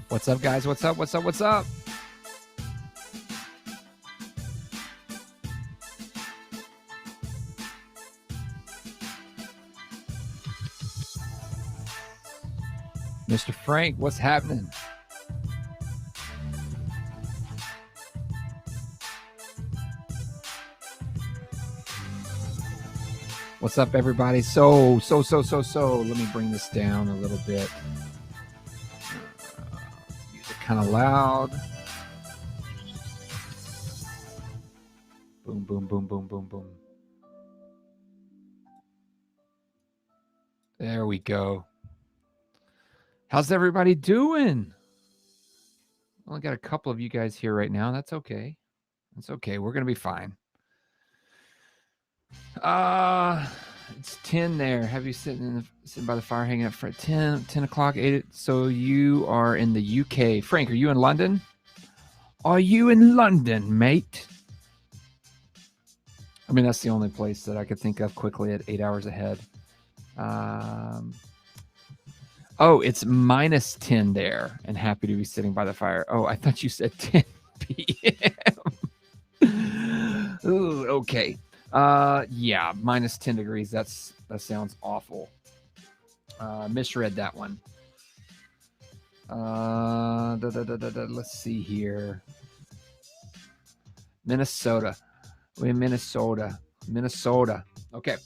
What's up, guys? What's up? What's up? What's up? Mr. Frank, what's happening? What's up, everybody? So. Let me bring this down a little bit. Use it kind of loud. Boom, boom, boom, boom, boom, boom. There we go. How's everybody doing? Only got a couple of you guys here right now. That's okay. That's okay. We're going to be fine. It's 10 there. Have you sitting by the fire hanging out for 10 o'clock, 8? So you are in the UK. Frank, are you in London? Are you in London, mate? I mean, that's the only place that I could think of quickly at 8 hours ahead. Oh, it's minus 10 there, and happy to be sitting by the fire. Oh, I thought you said 10 p.m. Ooh, okay. Yeah, minus 10 degrees. That sounds awful. Misread that one. Let's see here. Minnesota. We're in Minnesota. Okay.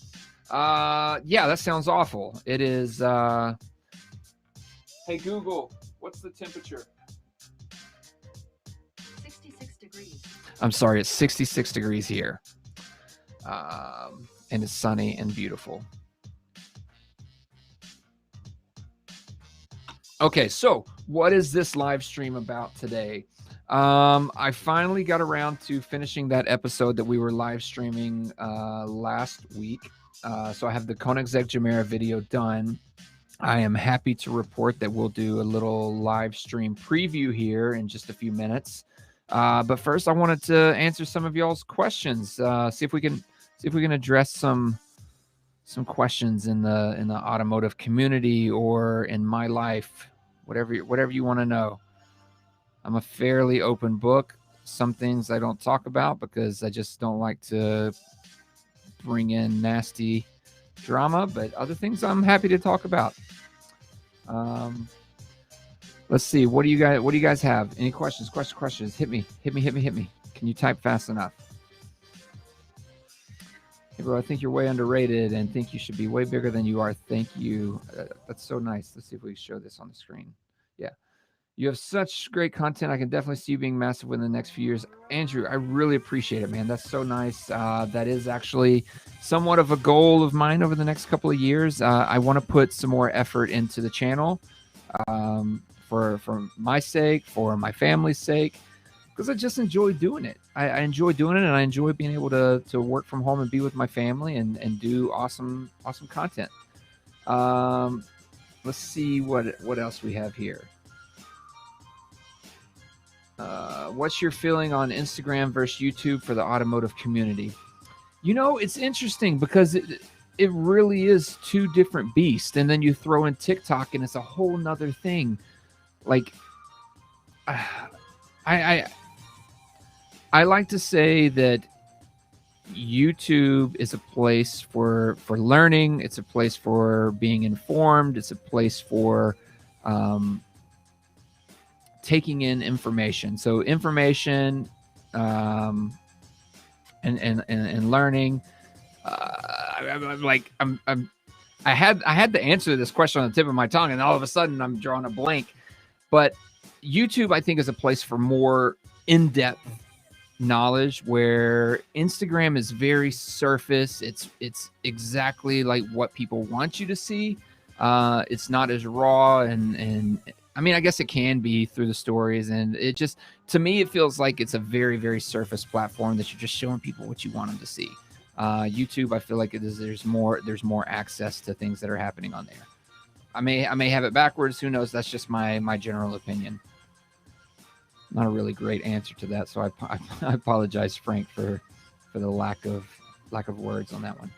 Yeah, that sounds awful. It is. Hey, Google, what's the temperature? 66 degrees. I'm sorry, it's 66 degrees here. And it's sunny and beautiful. Okay, so what is this live stream about today? I finally got around to finishing that episode that we were live streaming last week. So I have the Koenigsegg Gemera video done. I am happy to report that we'll do a little live stream preview here in just a few minutes. But first, I wanted to answer some of y'all's questions. See if we can address some questions in the automotive community or in my life, whatever you want to know. I'm a fairly open book. Some things I don't talk about because I just don't like to bring in nasty drama, but other things I'm happy to talk about. Let's see. What do you guys have? Any questions? Questions? Hit me. Can you type fast enough? Hey, bro, I think you're way underrated and think you should be way bigger than you are. Thank you. That's so nice. Let's see if we can show this on the screen. Yeah. You have such great content. I can definitely see you being massive within the next few years. Andrew, I really appreciate it, man. That's so nice. That is actually somewhat of a goal of mine over the next couple of years. I want to put some more effort into the channel for my sake, for my family's sake, because I just enjoy doing it. I enjoy doing it, and I enjoy being able to work from home and be with my family and do awesome content. Let's see what else we have here. What's your feeling on Instagram versus YouTube for the automotive community? You know, it's interesting because it really is two different beasts. And then you throw in TikTok and it's a whole nother thing. Like, I like to say that YouTube is a place for learning. It's a place for being informed. It's a place for taking in information. So information and learning. I had the answer to this question on the tip of my tongue, and all of a sudden I'm drawing a blank. But YouTube, I think, is a place for more in-depth knowledge, where Instagram is very surface. It's exactly like what people want you to see. It's not as raw and I mean, I guess it can be through the stories, and it just, to me, it feels like it's a very, very surface platform that you're just showing people what you want them to see. YouTube, I feel like there's more access to things that are happening on there. I may have it backwards. Who knows? That's just my general opinion. Not a really great answer to that, so I apologize, Frank, for the lack of words on that one.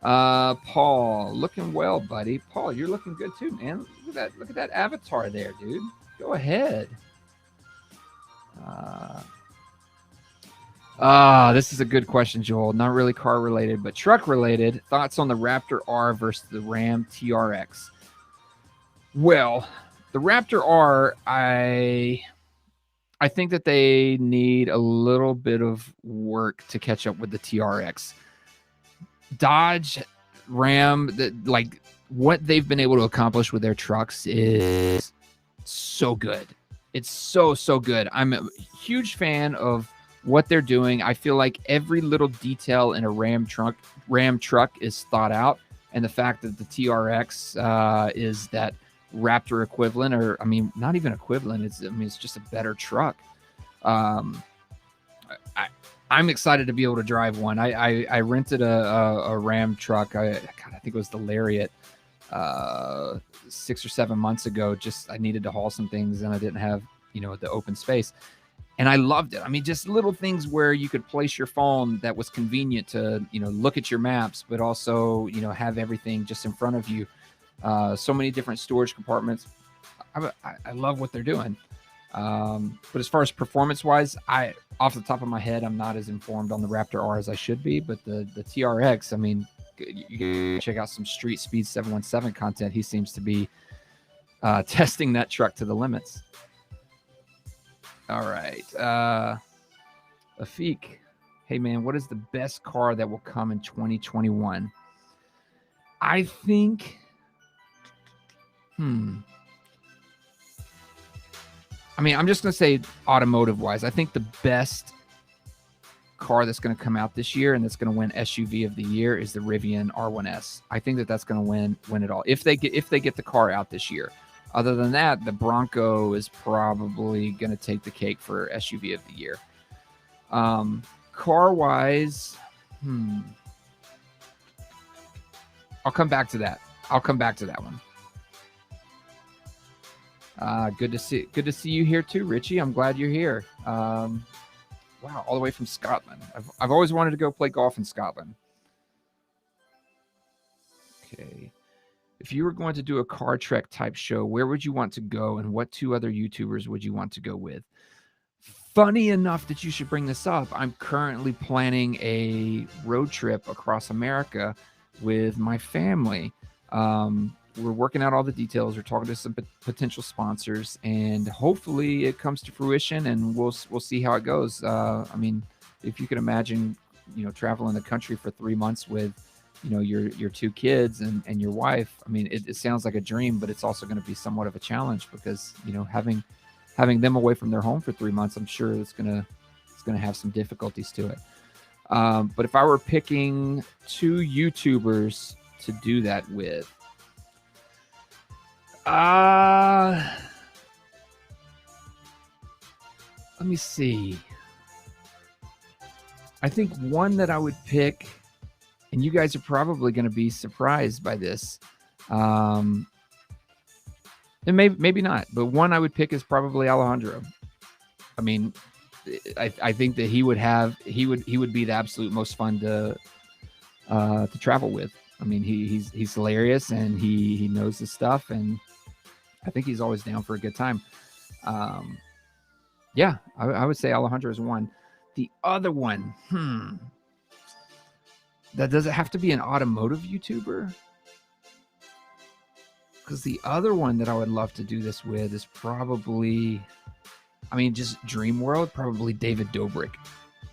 Paul, looking well, buddy. Paul, you're looking good too, man. Look at that avatar there, dude. Go ahead. This is a good question, Joel. Not really car related, but truck related. Thoughts on the Raptor R versus the Ram TRX? Well, the Raptor R, I think that they need a little bit of work to catch up with the TRX. Dodge, Ram, like what they've been able to accomplish with their trucks is so good. It's so good. I'm a huge fan of what they're doing. I feel like every little detail in a Ram truck is thought out, and the fact that the TRX is that Raptor equivalent, or I mean, not even equivalent. It's just a better truck. I'm excited to be able to drive one. I rented a Ram truck. I think it was the Lariat 6 or 7 months ago. Just I needed to haul some things and I didn't have the open space, and I loved it. I mean, just little things where you could place your phone that was convenient to look at your maps, but also have everything just in front of you. So many different storage compartments. I love what they're doing. But as far as performance wise, off the top of my head, I'm not as informed on the Raptor R as I should be, but the TRX, I mean, you can check out some Street Speed 717 content. He seems to be testing that truck to the limits. All right. Afik, hey man, what is the best car that will come in 2021? I think I mean, I'm just going to say automotive-wise, I think the best car that's going to come out this year and that's going to win SUV of the year is the Rivian R1S. I think that's going to win it all if they get the car out this year. Other than that, the Bronco is probably going to take the cake for SUV of the year. Car-wise, I'll come back to that. One. Good to see you here too, Richie. I'm glad you're here. Wow, all the way from Scotland. I've always wanted to go play golf in Scotland. Okay. If you were going to do a car trek type show, where would you want to go, and what 2 other YouTubers would you want to go with? Funny enough that you should bring this up. I'm currently planning a road trip across America with my family. We're working out all the details. We're talking to some potential sponsors, and hopefully it comes to fruition, and we'll see how it goes. I mean, if you can imagine, traveling the country for 3 months with, your 2 kids and your wife. I mean, it sounds like a dream, but it's also going to be somewhat of a challenge because, having them away from their home for 3 months, I'm sure it's going to have some difficulties to it. But if I were picking 2 YouTubers to do that with, let me see. I think one that I would pick, and you guys are probably going to be surprised by this, and maybe not, but one I would pick is probably Alejandro. I mean, I think that he would be the absolute most fun to travel with. I mean, he's hilarious and he knows his stuff, and I think he's always down for a good time. Yeah, I would say Alejandro is one. The other one, that does it have to be an automotive YouTuber? Because the other one that I would love to do this with is probably, I mean, just Dream World, probably David Dobrik.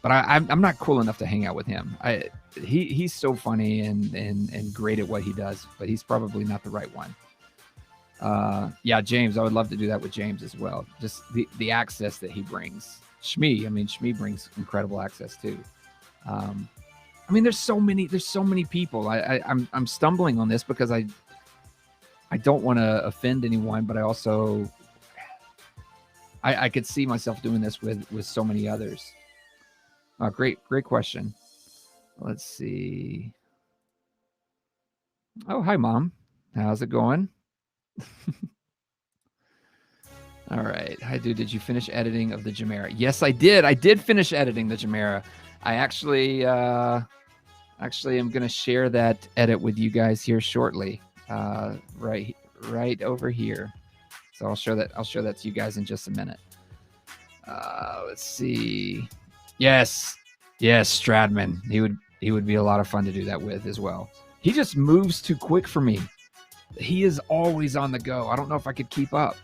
But I'm not cool enough to hang out with him. He's so funny and great at what he does, but he's probably not the right one. Yeah, James, I would love to do that with James as well. Just the access that he brings. Shmee brings incredible access too. I mean, there's so many people. I'm stumbling on this because I don't want to offend anyone, but I also I could see myself doing this with so many others. Great question. Let's see. Oh, hi, Mom. How's it going? All right. Hi, dude. Did you finish editing of the Gemera? Yes, I did. I did finish editing the Gemera. I actually am going to share that edit with you guys here shortly. Right over here. So I'll show that to you guys in just a minute. Let's see. Yes, Stradman. He would be a lot of fun to do that with as well. He just moves too quick for me. He is always on the go. I don't know if I could keep up.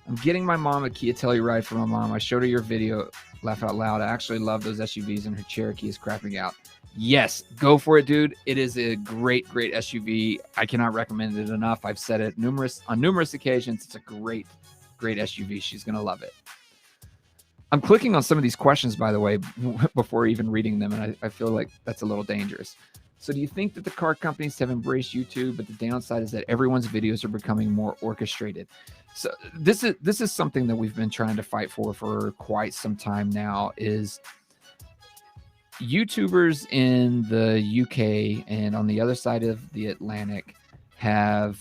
I'm getting my mom a Kia Telluride for my mom. I showed her your video. Laugh out loud. I actually love those SUVs, and her Cherokee is crapping out. Yes, go for it, dude. It is a great SUV. I cannot recommend it enough. I've said it on numerous occasions. It's a great SUV. She's going to love it. I'm clicking on some of these questions, by the way, before even reading them, and I feel like that's a little dangerous. So do you think that the car companies have embraced YouTube, but the downside is that everyone's videos are becoming more orchestrated? So this is something that we've been trying to fight for quite some time now, is YouTubers in the UK and on the other side of the Atlantic have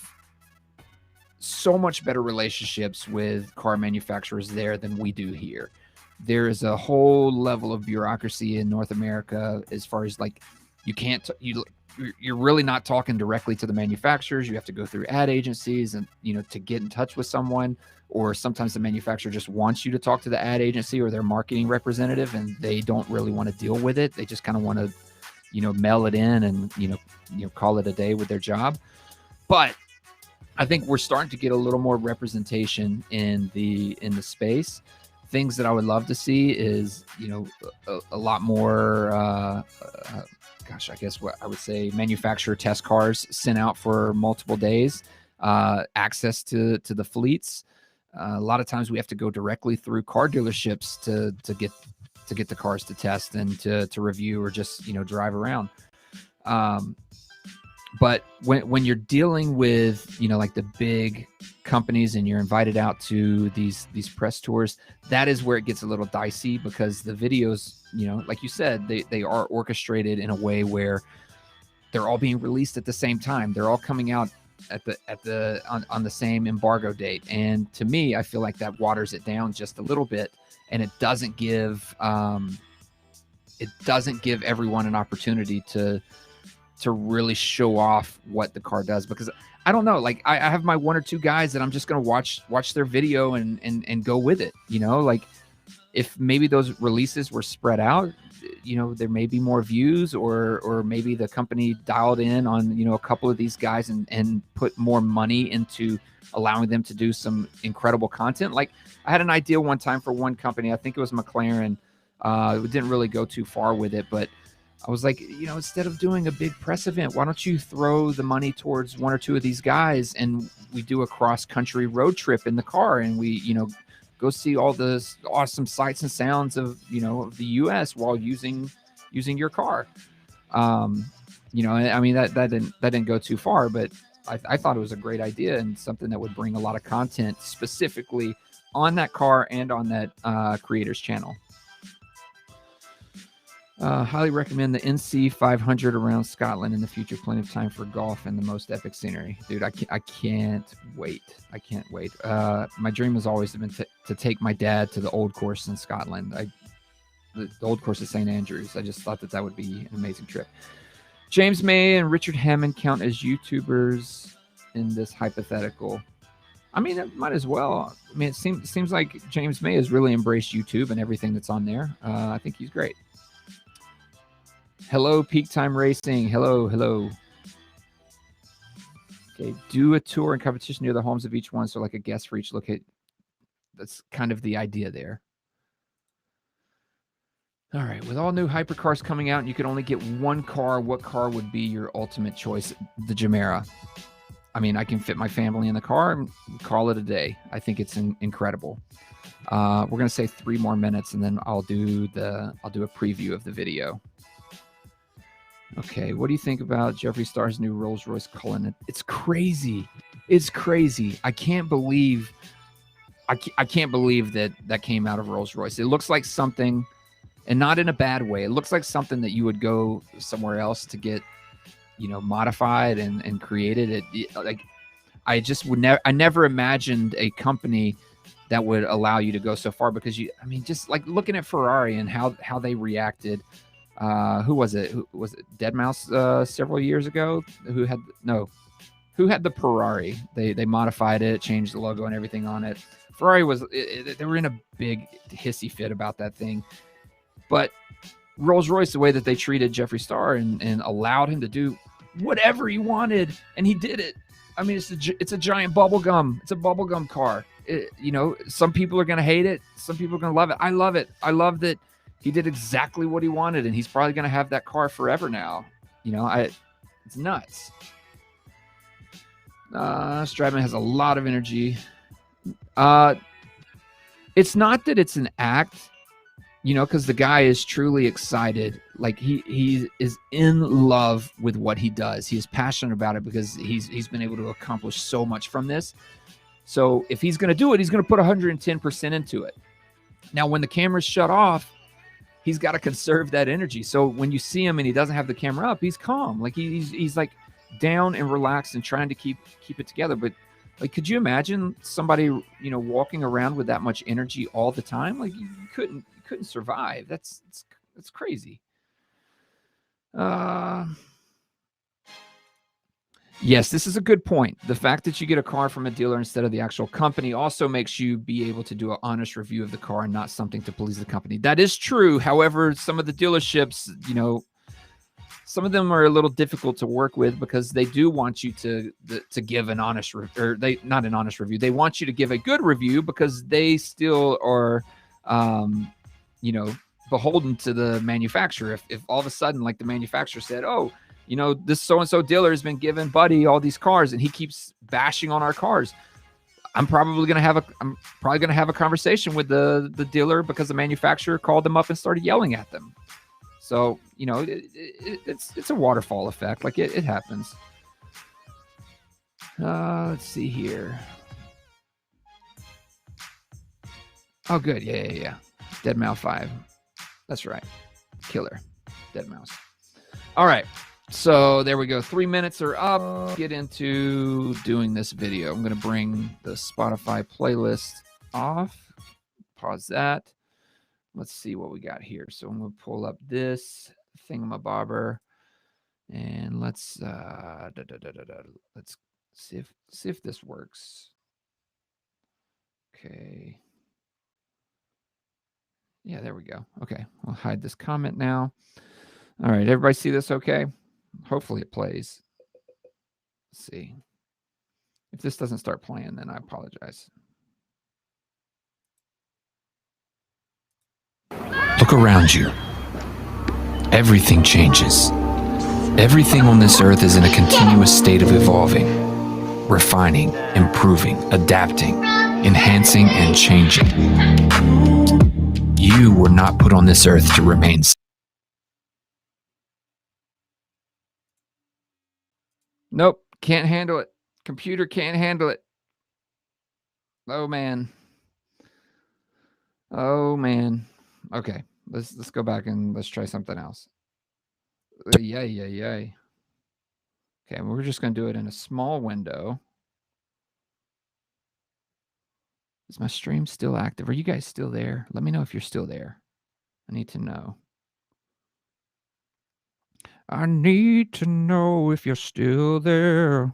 so much better relationships with car manufacturers there than we do here. There is a whole level of bureaucracy in North America as far as like you're really not talking directly to the manufacturers. You have to go through ad agencies and, to get in touch with someone, or sometimes the manufacturer just wants you to talk to the ad agency or their marketing representative, and they don't really want to deal with it. They just kind of want to, mail it in and, call it a day with their job. But I think we're starting to get a little more representation in the space. Things that I would love to see is, a lot more, I guess what I would say, manufacturer test cars sent out for multiple days, access to the fleets. A lot of times we have to go directly through car dealerships to get the cars to test and to review, or just, drive around. But when you're dealing with, like the big companies and you're invited out to these press tours, that is where it gets a little dicey, because the videos, like you said, they are orchestrated in a way where they're all being released at the same time. They're all coming out on the same embargo date. And to me, I feel like that waters it down just a little bit, and it doesn't give everyone an opportunity to really show off what the car does. Because I don't know, like I have my one or two guys that I'm just going to watch their video and go with it. Like if maybe those releases were spread out, there may be more views, or maybe the company dialed in on, a couple of these guys and put more money into allowing them to do some incredible content. Like I had an idea one time for one company, I think it was McLaren. It didn't really go too far with it, but I was like, instead of doing a big press event, why don't you throw the money towards one or two of these guys, and we do a cross-country road trip in the car, and we, go see all the awesome sights and sounds of, of the U.S. while using your car. I mean, that didn't go too far, but I thought it was a great idea, and something that would bring a lot of content specifically on that car and on that creator's channel. Highly recommend the NC 500 around Scotland in the future. Plenty of time for golf and the most epic scenery. Dude, I can't wait. I can't wait. My dream has always been to take my dad to the old course in Scotland. The old course of St. Andrews. I just thought that would be an amazing trip. James May and Richard Hammond count as YouTubers in this hypothetical. I mean, it might as well. I mean, it seems like James May has really embraced YouTube and everything that's on there. I think he's great. Hello, Peak Time Racing. Hello. Okay, do a tour and competition near the homes of each one, so like a guest for each location. That's kind of the idea there. All right, with all new hypercars coming out and you could only get one car, what car would be your ultimate choice? The Gemera. I mean, I can fit my family in the car and call it a day. I think it's incredible. We're going to say 3 more minutes, and then I'll do a preview of the video. Okay, what do you think about Jeffree Star's new Rolls-Royce Cullinan? It's crazy. It's crazy. I can't believe that came out of Rolls-Royce. It looks like something, and not in a bad way. It looks like something that you would go somewhere else to get, modified and created. I just would never. I never imagined a company that would allow you to go so far, because just like looking at Ferrari and how they reacted. Who was it? Who was it? Deadmau5 several years ago? who had the Ferrari? They modified it, changed the logo and everything on it. Ferrari was they were in a big hissy fit about that thing, but Rolls-Royce, the way that they treated Jeffree Star and allowed him to do whatever he wanted, and he did it. I mean, it's a giant bubble gum. It's a bubble gum car. Some people are gonna hate it. Some people are gonna love it. I love it. I love that he did exactly what he wanted, and he's probably gonna have that car forever now. It's nuts. Stradman has a lot of energy. It's not that it's an act, because the guy is truly excited. Like he is in love with what he does. He is passionate about it because he's been able to accomplish so much from this. So if he's going to do it, he's going to put 110% into it. Now, when the camera's shut off, he's got to conserve that energy. So when you see him and he doesn't have the camera up, he's calm. Like he's like down and relaxed and trying to keep it together. But like, could you imagine somebody, walking around with that much energy all the time? Like you couldn't survive. That's crazy. Yes, this is a good point. The fact that you get a car from a dealer instead of the actual company also makes you be able to do an honest review of the car and not something to please the company. That is true. However, some of the dealerships, some of them are a little difficult to work with because they do want you to give an honest not an honest review. They want you to give a good review because they still are, beholden to the manufacturer. If all of a sudden, like the manufacturer said, oh, this so-and-so dealer has been giving Buddy all these cars and he keeps bashing on our cars, I'm probably going to have a conversation with the dealer because the manufacturer called them up and started yelling at them. So, it's a waterfall effect. Like it happens. Let's see here. Oh, good. Yeah. Dead Mouse 5. That's right. Killer. Dead Mouse. All right. So there we go. 3 minutes are up. Get into doing this video. I'm going to bring the Spotify playlist off. Pause that. Let's see what we got here. So I'm going to pull up this thingamabobber and let's see if this works. Okay. Yeah, there we go. Okay, I'll hide this comment now. All right, everybody see this okay? Hopefully it plays. Let's see. If this doesn't start playing, then I apologize. Look around you. Everything changes. Everything on this earth is in a continuous state of evolving, refining, improving, adapting, enhancing, and changing. You were not put on this earth to remain. Nope, can't handle it. Computer can't handle it. Oh man. Okay, let's go back and let's try something else. Yay. Okay, we're just gonna do it in a small window. Is my stream still active? Are you guys still there? Let me know if you're still there. I need to know. I need to know if you're still there.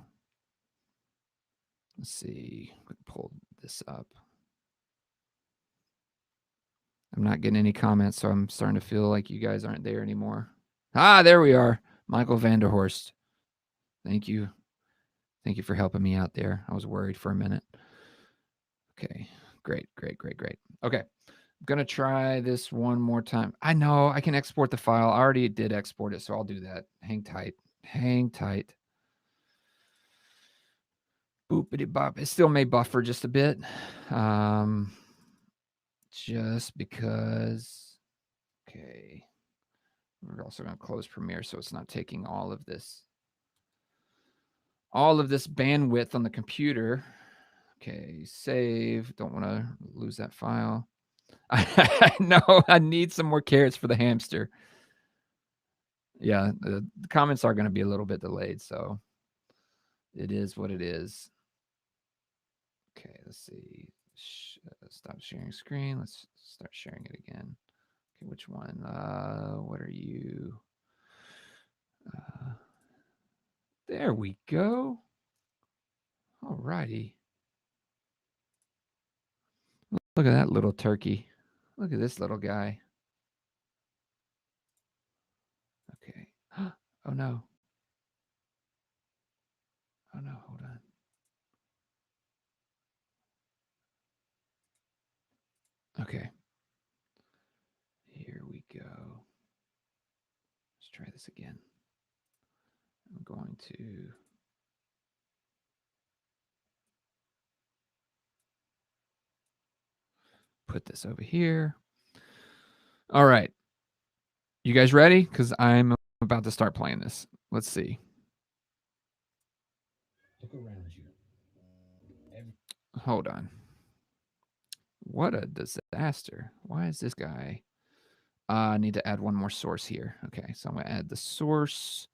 Let's see. We can pull this up. I'm not getting any comments, so I'm starting to feel like you guys aren't there anymore. Ah, there we are. Michael Vanderhorst. Thank you. Thank you for helping me out there. I was worried for a minute. Okay, great. Okay, I'm going to try this one more time. I know I can export the file. I already did export it, so I'll do that. Hang tight. Boopity bop. It still may buffer just a bit. Just because. Okay. We're also going to close Premiere so it's not taking all of this bandwidth on the computer. Okay, save. Don't want to lose that file. I know I need some more carrots for the hamster. Yeah, the comments are going to be a little bit delayed, so it is what it is. Okay, let's see. Stop sharing screen. Let's start sharing it again. Okay, which one? What are you? There we go. righty. Look at that little turkey. Look at this little guy. Okay. Oh, no. Oh, no. Hold on. Okay. Here we go. Let's try this again. I'm going to put this over here. All right. You guys ready? Because I'm about to start playing this. Let's see. Look around you. Hold on. What a disaster. Why is this guy? I need to add one more source here. Okay, so I'm going to add the source.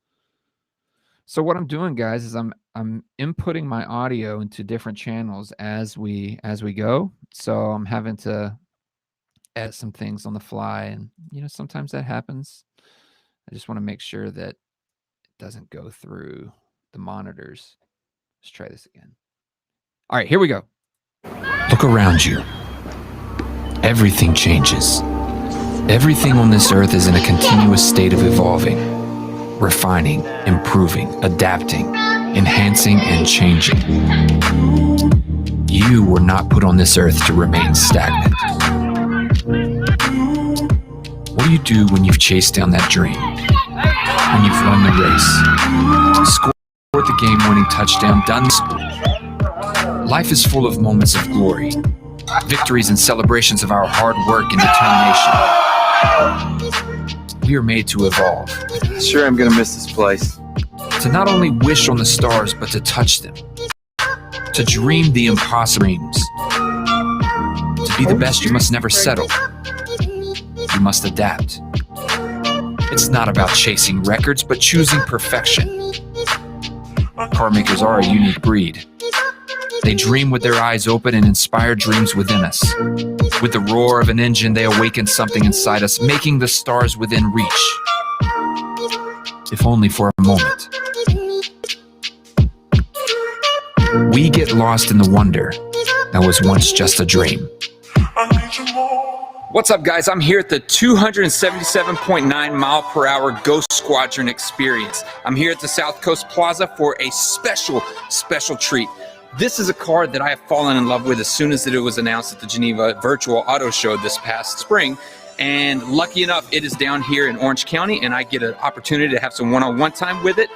So what I'm doing, guys, is I'm inputting my audio into different channels as we go. So I'm having to add some things on the fly, and sometimes that happens. I just want to make sure that it doesn't go through the monitors. Let's try this again. All right, here we go. Look around you. Everything changes. Everything on this earth is in a continuous state of evolving, refining, improving, adapting, enhancing, and changing. You were not put on this earth to remain stagnant. What do you do when you've chased down that dream? When you've won the race? Scored the game-winning touchdown, done. Life is full of moments of glory, victories and celebrations of our hard work and determination. We are made to evolve. Sure, I'm gonna miss this place. To not only wish on the stars, but to touch them. To dream the impossible dreams. To be the best, you must never settle. You must adapt. It's not about chasing records, but choosing perfection. Car makers are a unique breed. They dream with their eyes open and inspire dreams within us. With the roar of an engine, they awaken something inside us, making the stars within reach. If only for a moment. We get lost in the wonder that was once just a dream. What's up, guys? I'm here at the 277.9 mile per hour Ghost Squadron experience. I'm here at the South Coast Plaza for a special treat. This is a car that I have fallen in love with as soon as it was announced at the Geneva Virtual Auto Show this past spring. And lucky enough, it is down here in Orange County, and I get an opportunity to have some one-on-one time with it.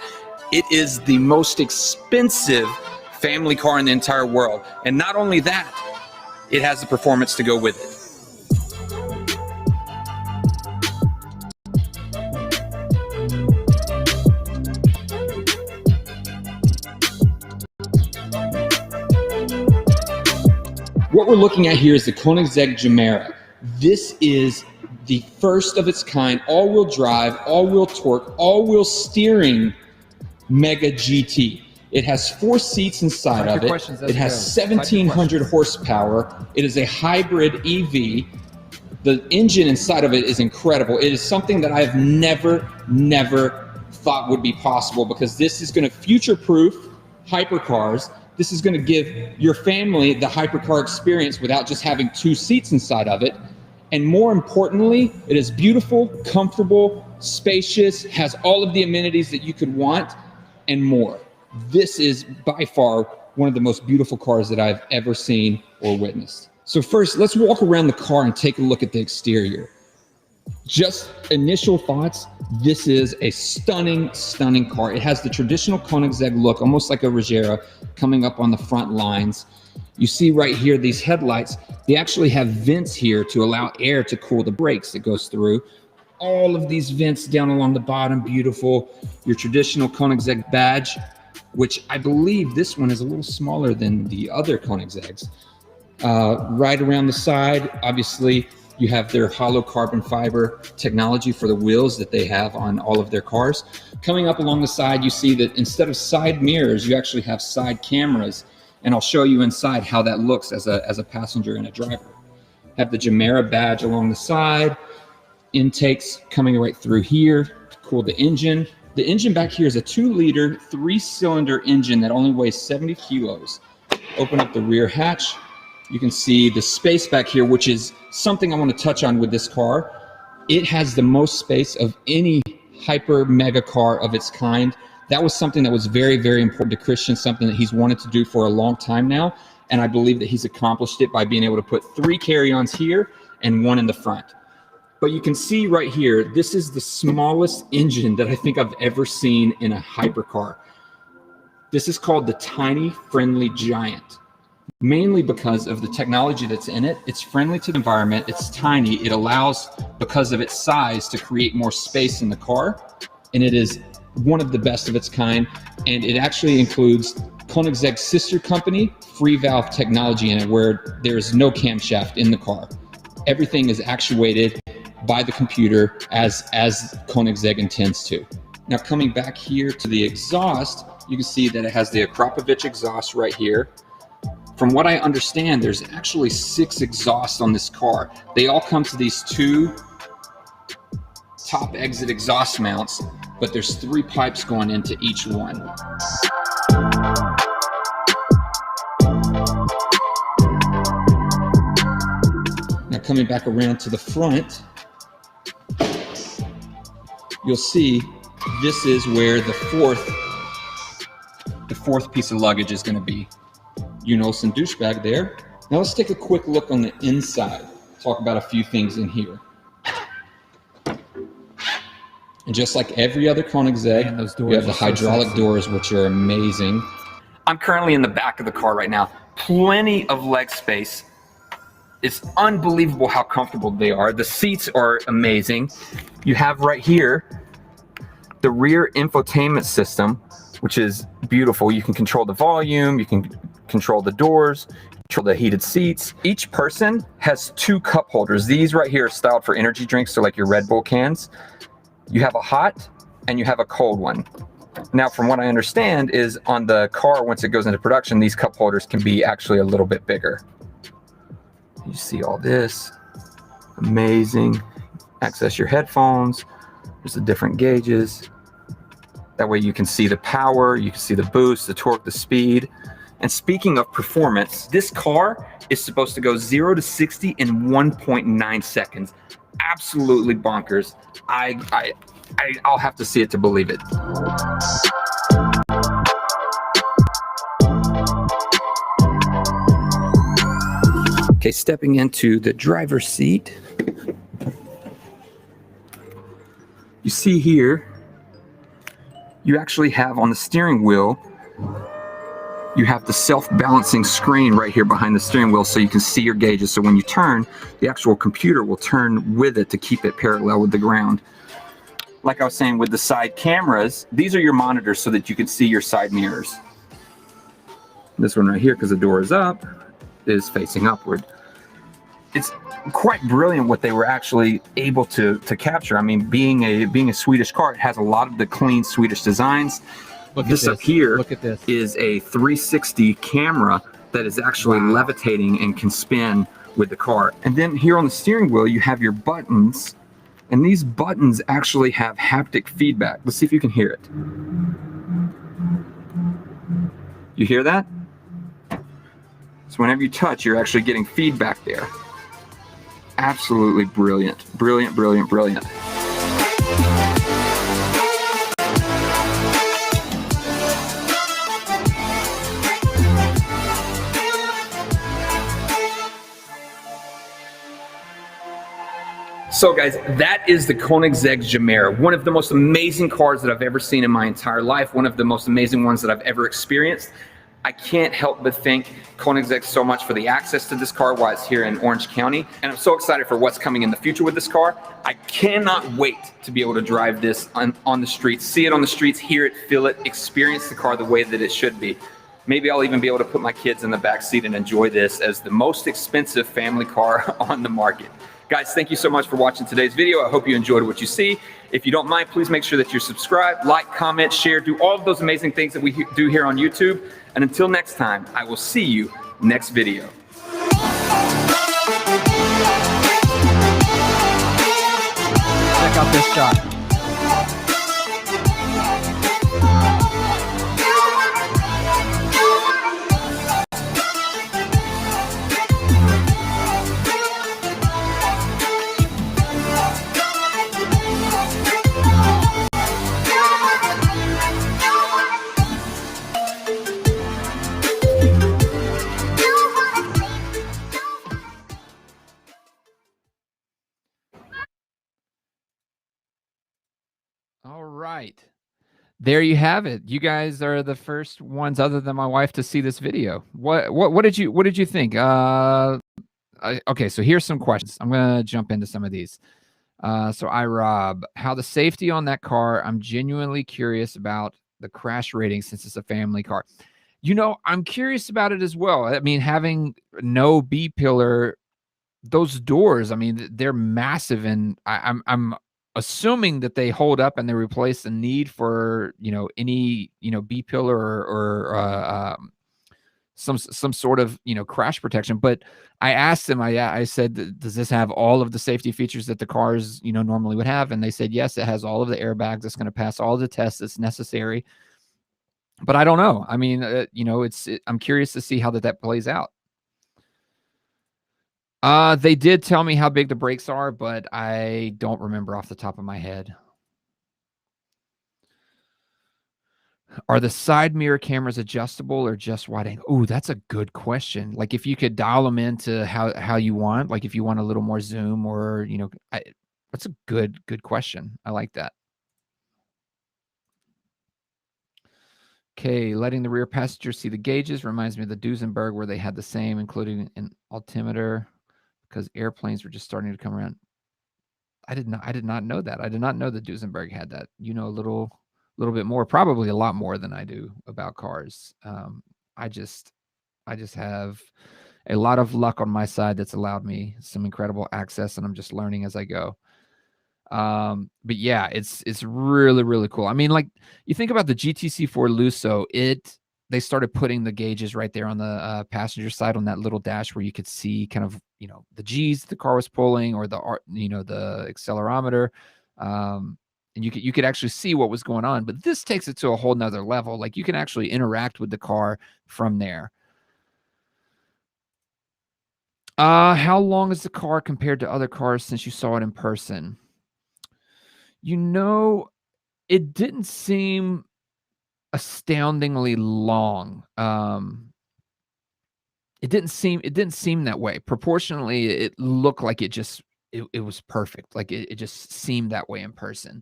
It is the most expensive family car in the entire world. And not only that, it has the performance to go with it. What we're looking at here is the Koenigsegg Gemera. This is the first of its kind, all-wheel drive, all-wheel torque, all-wheel steering Mega GT. It has 4 seats inside of it. It has 1,700 horsepower. It is a hybrid EV. The engine inside of it is incredible. It is something that I have never thought would be possible, because this is going to future-proof hypercars. This is going to give your family the hypercar experience without just having 2 seats inside of it. And more importantly, it is beautiful, comfortable, spacious, has all of the amenities that you could want and more. This is by far one of the most beautiful cars that I've ever seen or witnessed. So first, let's walk around the car and take a look at the exterior. Just initial thoughts, this is a stunning car. It has the traditional Koenigsegg look, almost like a Regera, coming up on the front lines. You see right here, these headlights, they actually have vents here to allow air to cool the brakes that goes through. All of these vents down along the bottom, beautiful. Your traditional Koenigsegg badge, which I believe this one is a little smaller than the other Koenigsegg's. Right around the side, obviously, you have their hollow carbon fiber technology for the wheels that they have on all of their cars. Coming up along the side, you see that instead of side mirrors, you actually have side cameras. And I'll show you inside how that looks as a passenger and a driver. Have the Gemera badge along the side, intakes coming right through here to cool the engine. The engine back here is a 2-liter, 3-cylinder engine that only weighs 70 kilos. Open up the rear hatch. You can see the space back here, which is something I want to touch on with this car. It has the most space of any hyper mega car of its kind. That was something that was very, very important to Christian, something that he's wanted to do for a long time now. And I believe that he's accomplished it by being able to put 3 carry-ons here and 1 in the front. But you can see right here, this is the smallest engine that I think I've ever seen in a hypercar. This is called the Tiny Friendly Giant, mainly because of the technology that's in it. It's friendly to the environment, it's tiny, it allows, because of its size, to create more space in the car, and it is one of the best of its kind, and it actually includes Koenigsegg's sister company, free valve technology in it, where there is no camshaft in the car. Everything is actuated by the computer as Koenigsegg intends to. Now coming back here to the exhaust, you can see that it has the Akrapovic exhaust right here. From what I understand, there's actually 6 exhausts on this car. They all come to these 2 top exit exhaust mounts, but there's 3 pipes going into each one. Now coming back around to the front, you'll see this is where the fourth piece of luggage is going to be. Unolson douchebag there. Now let's take a quick look on the inside. Talk about a few things in here. And just like every other Koenigsegg, you have the hydraulic doors, which are amazing. I'm currently in the back of the car right now. Plenty of leg space. It's unbelievable how comfortable they are. The seats are amazing. You have right here the rear infotainment system, which is beautiful. You can control the volume, you can control the doors, control the heated seats. Each person has 2 cup holders. These right here are styled for energy drinks, so like your Red Bull cans. You have a hot and you have a cold one. Now, from what I understand is on the car, once it goes into production, these cup holders can be actually a little bit bigger. You see all this, amazing. Access your headphones. There's the different gauges. That way you can see the power, you can see the boost, the torque, the speed. And speaking of performance, this car is supposed to go 0 to 60 in 1.9 seconds. Absolutely bonkers. I'll have to see it to believe it. Okay, stepping into the driver's seat. You see here, you actually have on the steering wheel, you have the self-balancing screen right here behind the steering wheel so you can see your gauges. So when you turn, the actual computer will turn with it to keep it parallel with the ground. Like I was saying with the side cameras, these are your monitors so that you can see your side mirrors. This one right here, because the door is up, is facing upward. It's quite brilliant what they were actually able to capture. I mean, being a Swedish car, it has a lot of the clean Swedish designs. This up here is a 360 camera that is actually levitating and can spin with the car. And then here on the steering wheel, you have your buttons, and these buttons actually have haptic feedback. Let's see if you can hear it. You hear that? So whenever you touch, you're actually getting feedback there. Absolutely brilliant. Brilliant, brilliant, brilliant. So guys, that is the Koenigsegg Gemera, one of the most amazing cars that I've ever seen in my entire life, one of the most amazing ones that I've ever experienced. I can't help but thank Koenigsegg so much for the access to this car while it's here in Orange County. And I'm so excited for what's coming in the future with this car. I cannot wait to be able to drive this on the streets, see it on the streets, hear it, feel it, experience the car the way that it should be. Maybe I'll even be able to put my kids in the back seat and enjoy this as the most expensive family car on the market. Guys, thank you so much for watching today's video. I hope you enjoyed what you see. If you don't mind, please make sure that you're subscribed, like, comment, share, do all of those amazing things that we do here on YouTube. And until next time, I will see you next video. Check out this shot. right. There you have it. You guys are the first ones other than my wife to see this video. What did you think? Okay, so here's some questions. I'm going to jump into some of these. So Rob, how the safety on that car, I'm genuinely curious about the crash rating since it's a family car. I'm curious about it as well. I mean, having no B pillar, those doors, I mean, they're massive, and I'm assuming that they hold up and they replace the need for any B pillar or some sort of crash protection. But I asked them, I said, does this have all of the safety features that the cars normally would have? And they said yes, it has all of the airbags. It's going to pass all the tests that's necessary. But I don't know. I mean, I'm curious to see how that plays out. They did tell me how big the brakes are, but I don't remember off the top of my head. Are the side mirror cameras adjustable or just wide angle? Oh, that's a good question. Like if you could dial them into how you want, like if you want a little more zoom or, that's a good question. I like that. Okay, letting the rear passenger see the gauges reminds me of the Duesenberg where they had the same, including an altimeter, because airplanes were just starting to come around. I did not know that. I did not know that Duesenberg had that. A little bit more, probably a lot more than I do about cars. I just have a lot of luck on my side that's allowed me some incredible access, and I'm just learning as I go. But yeah, it's really, really cool. I mean, like you think about the GTC4 Lusso, they started putting the gauges right there on the passenger side on that little dash where you could see kind of, the G's the car was pulling or the accelerometer. And you could actually see what was going on, but this takes it to a whole nother level. Like you can actually interact with the car from there. How long is the car compared to other cars since you saw it in person? It didn't seem astoundingly long. It didn't seem that way. Proportionally, it looked like it was perfect. Like it just seemed that way in person.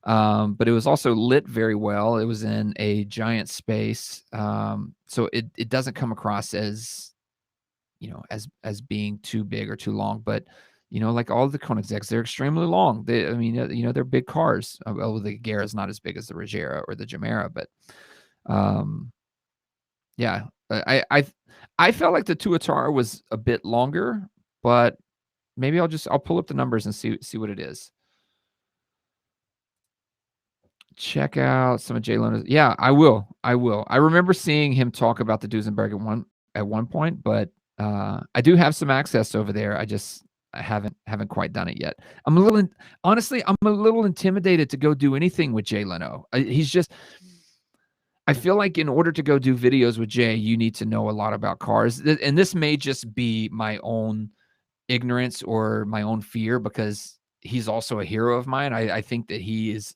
But it was also lit very well. It was in a giant space. So it doesn't come across as, as being too big or too long, but like all the Koenigsegg's, they're extremely long. They're big cars. Well, the Gemera is not as big as the Regera or the Gemera, but yeah, I felt like the Tuatara was a bit longer, but maybe I'll pull up the numbers and see what it is. Check out some of Jay Leno's. Yeah, I will. I remember seeing him talk about the Duesenberg at one point, but I do have some access over there. I haven't quite done it yet. Honestly, I'm a little intimidated to go do anything with Jay Leno. I feel like in order to go do videos with Jay, you need to know a lot about cars. And this may just be my own ignorance or my own fear because he's also a hero of mine. I think that he is.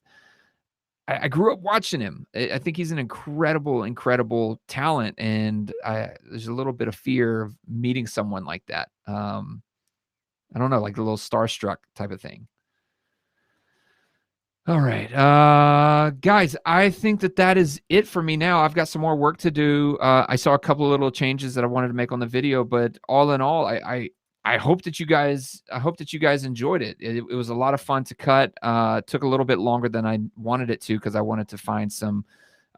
I grew up watching him. I think he's an incredible talent. And there's a little bit of fear of meeting someone like that. I don't know, like a little starstruck type of thing. All right, guys, I think that is it for me now. I've got some more work to do. I saw a couple of little changes that I wanted to make on the video, but all in all, I hope that you guys enjoyed it. It was a lot of fun to cut. Took a little bit longer than I wanted it to because I wanted to find some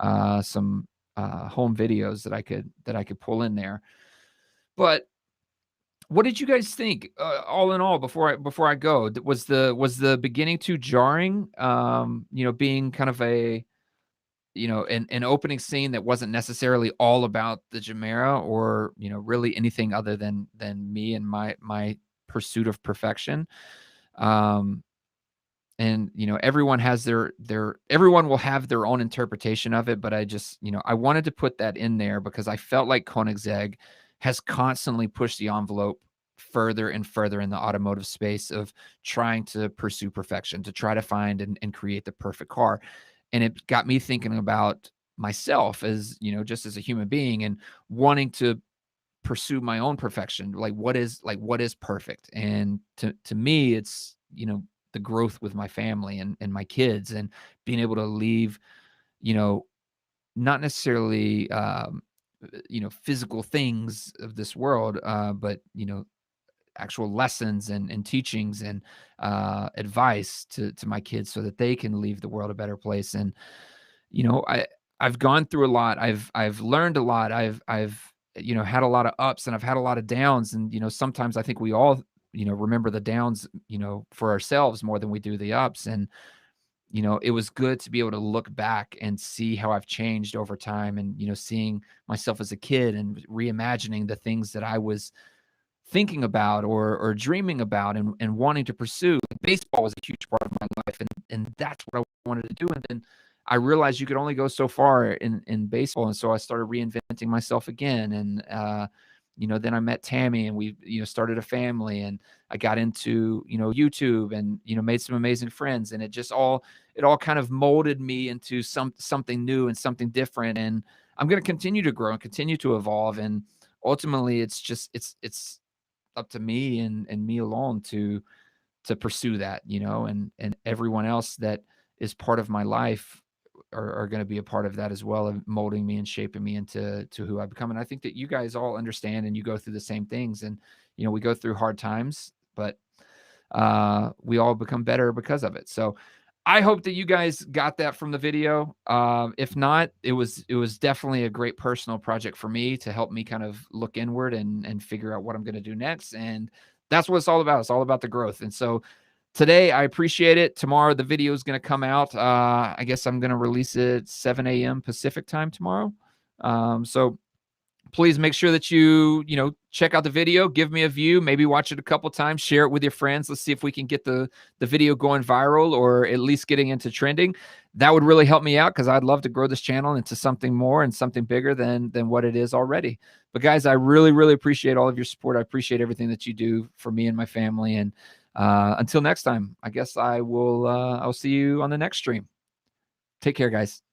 home videos that I could pull in there. But what did you guys think? All in all, before I go, was the beginning too jarring? Being kind of a an opening scene that wasn't necessarily all about the Gemera or really anything other than me and my pursuit of perfection. And everyone has everyone will have their own interpretation of it, but I just I wanted to put that in there because I felt like Koenigsegg has constantly pushed the envelope further and further in the automotive space of trying to pursue perfection, to try to find and create the perfect car. And it got me thinking about myself as, just as a human being and wanting to pursue my own perfection. Like what is perfect? And to me, it's, the the growth with my family and my kids, and being able to leave, not necessarily, physical things of this world, but, actual lessons and teachings and advice to my kids so that they can leave the world a better place. And, I've gone through a lot. I've learned a lot. I've had a lot of ups and I've had a lot of downs. And, sometimes I think we all, remember the downs, for ourselves more than we do the ups. And, it was good to be able to look back and see how I've changed over time and, seeing myself as a kid and reimagining the things that I was thinking about or dreaming about and wanting to pursue. Baseball was a huge part of my life, and that's what I wanted to do. And then I realized you could only go so far in baseball, and so I started reinventing myself again. And then I met Tammy, and we started a family, and I got into YouTube, and made some amazing friends, and it all kind of molded me into something new and something different. And I'm going to continue to grow and continue to evolve, and ultimately it's up to me and me alone to pursue that, and everyone else that is part of my life are going to be a part of that as well, of molding me and shaping me into who I become. And I think that you guys all understand, and you go through the same things, and we go through hard times, but we all become better because of it. So I hope that you guys got that from the video. If not, it was definitely a great personal project for me to help me kind of look inward and figure out what I'm going to do next. And that's what it's all about. It's all about the growth. And so today, I appreciate it. Tomorrow, the video is going to come out. I guess I'm going to release it 7 a.m. Pacific time tomorrow. So please make sure that you check out the video, give me a view, maybe watch it a couple times, share it with your friends. Let's see if we can get the video going viral, or at least getting into trending. That would really help me out, because I'd love to grow this channel into something more and something bigger than what it is already. But guys, I really, really appreciate all of your support. I appreciate everything that you do for me and my family. And until next time, I guess I'll see you on the next stream. Take care, guys.